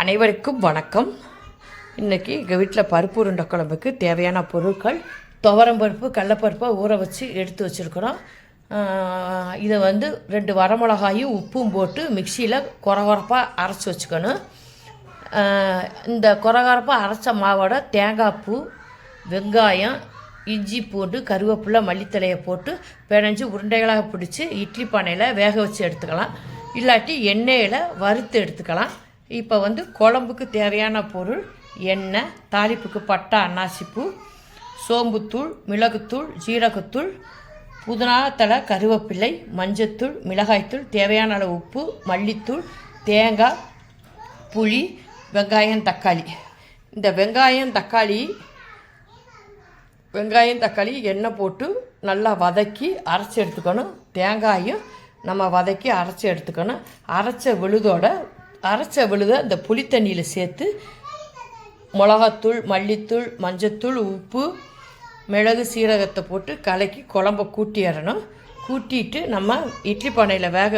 அனைவருக்கும் வணக்கம். இன்றைக்கி எங்கள் வீட்டில் பருப்பு உருண்டை குழம்புக்கு தேவையான பொருட்கள் துவரம்பருப்பு கடலப்பருப்பை ஊற வச்சு எடுத்து வச்சுருக்குறோம். இதை 2 வரமிளகாயும் உப்பும் போட்டு மிக்சியில் கொரகொரப்பாக அரைச்சி வச்சுக்கணும். இந்த கொரகொரப்பாக அரைச்ச மாவோட தேங்காய் பூ, வெங்காயம், இஞ்சி, பூண்டு, கருவேப்பிலை, மல்லித்தலையை போட்டு பிணைஞ்சு உருண்டைகளாக பிடிச்சி இட்லி பானையில் வேக வச்சு எடுத்துக்கலாம். இல்லாட்டி எண்ணெயில் வறுத்து எடுத்துக்கலாம். இப்போ குழம்புக்கு தேவையான பொருள்: எண்ணெய், தாளிப்புக்கு பட்டை, அன்னாசிப்பூ, சோம்புத்தூள், மிளகுத்தூள், ஜீரகத்தூள், புதினா தழை, கருவேப்பிலை, மஞ்சத்தூள், மிளகாய்த்தூள், தேவையான அளவு உப்பு, மல்லித்தூள், தேங்காய், புளி, வெங்காயம், தக்காளி. இந்த வெங்காயம் தக்காளி எண்ணெய் போட்டு நல்லா வதக்கி அரைச்சி எடுத்துக்கணும். தேங்காயும் நம்ம வதக்கி அரைச்சி எடுத்துக்கணும். அரைச்ச விழுதை இந்த புளித்தண்ணியில் சேர்த்து மிளகாத்தூள், மல்லித்தூள், மஞ்சத்தூள், உப்பு, மிளகு, சீரகத்தை போட்டு கலக்கி குழம்ப கூட்டிடணும். கூட்டிட்டு நம்ம இட்லி பானையில் வேக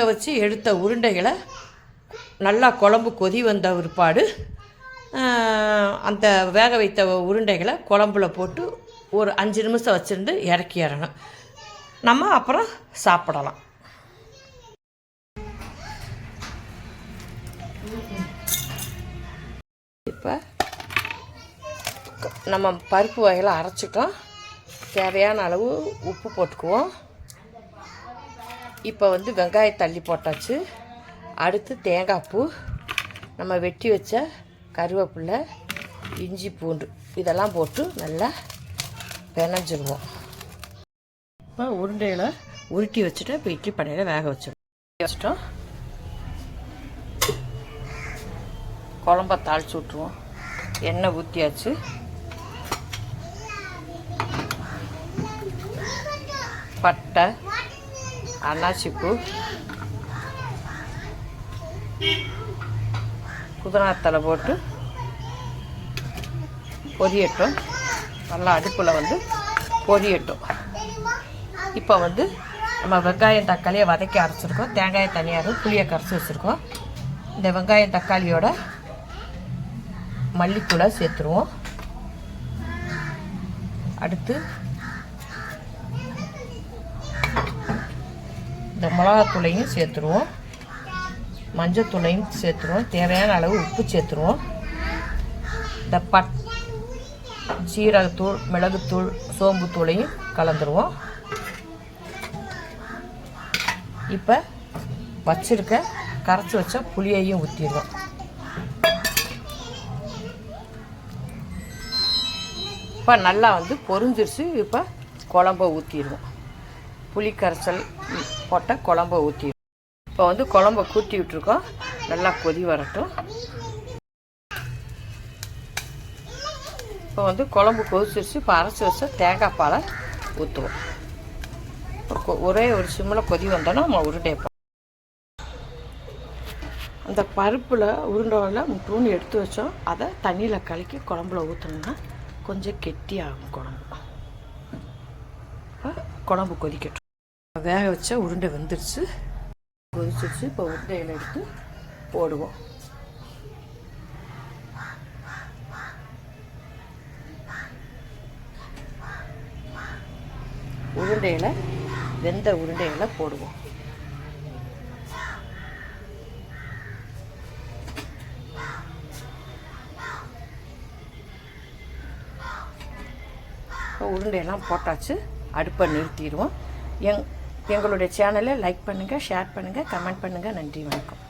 வச்சு எடுத்த உருண்டைகளை நல்லா குழம்பு கொதி வந்த ஒருபாடு அந்த வேக வைத்த உருண்டைகளை குழம்புல போட்டு ஒரு 5 நிமிஷம் வச்சுருந்து இறக்கிடணும். நம்ம அப்புறம் சாப்பிடலாம். இப்போ நம்ம பருப்பு வகைகளை அரைச்சிட்டோம். தேவையான அளவு உப்பு போட்டுக்குவோம். இப்போ வெங்காயம் தள்ளி போட்டாச்சு. அடுத்து தேங்காய் பூ, நம்ம வெட்டி வச்ச கருவேப்பிலை, இஞ்சி, பூண்டு இதெல்லாம் போட்டு நல்லா பிணைஞ்சிடுவோம். இப்போ உருண்டைகளை உருட்டி வச்சுட்டு இப்போ இட்லி பானையில் வேக வச்சிட்டோம். குழம்ப தாளிச்சு விட்ருவோம். எண்ணெய் ஊற்றியாச்சு. பட்டை, அன்னாசிப்பூ, புதினாத்தலை போட்டு பொரியட்டும். நல்லா அடுப்பில் பொரியட்டும். இப்போ நம்ம வெங்காயம் தக்காளியை வதக்கி அரைச்சிருக்கோம். தேங்காயை தனியாக புளியை கரைச்சி வச்சுருக்கோம். இந்த வெங்காயம் தக்காளியோட மல்லித்தூளை சேர்த்துருவோம். அடுத்து இந்த மிளகாத்தூளையும் சேர்த்துருவோம். மஞ்சத்தூளையும் சேர்த்துருவோம். தேவையான அளவு உப்பு சேர்த்துருவோம். இந்த ஜீரகத்தூள், மிளகுத்தூள், சோம்புத்தூளையும் கலந்துருவோம். இப்போ கரைச்சி வச்ச புளியையும் ஊற்றிடுவோம். இப்போ நல்லா பொரிஞ்சிருச்சு. இப்போ குழம்ப ஊற்றிடுவோம். புளி கரைச்சல் போட்ட குழம்ப ஊற்றிடுவோம். இப்போ குழம்ப கூட்டி விட்டுருக்கோம். நல்லா கொதி வரட்டும். இப்போ குழம்பு கொதிச்சிருச்சு. இப்போ அரைச்சி வச்ச தேங்காய் பாலை ஊற்றுவோம். ஒரே ஒரு சிம்மில் கொதி வந்தோன்னா நம்ம உருண்டையை அந்த பருப்பில் உருண்டையில் முட்டூன்னு எடுத்து வச்சோம். அதை தண்ணியில் கலக்கி குழம்புல ஊற்றணுன்னா கொஞ்சம் கெட்டியாகும் குழம்பு. இப்போ குழம்பு கொதிக்கட்டும். வேக வச்ச உருண்டை வெந்துருச்சு, கொதிச்சிருச்சு. இப்போ உருண்டையில் எடுத்து போடுவோம். வெந்த உருண்டைகளை போடுவோம். உருண்டையெல்லாம் போட்டாச்சு. அடுப்பை நிறுத்திடுவோம். எங்களுடைய சேனலை லைக் பண்ணுங்கள், ஷேர் பண்ணுங்கள், கமெண்ட் பண்ணுங்கள். நன்றி, வணக்கம்.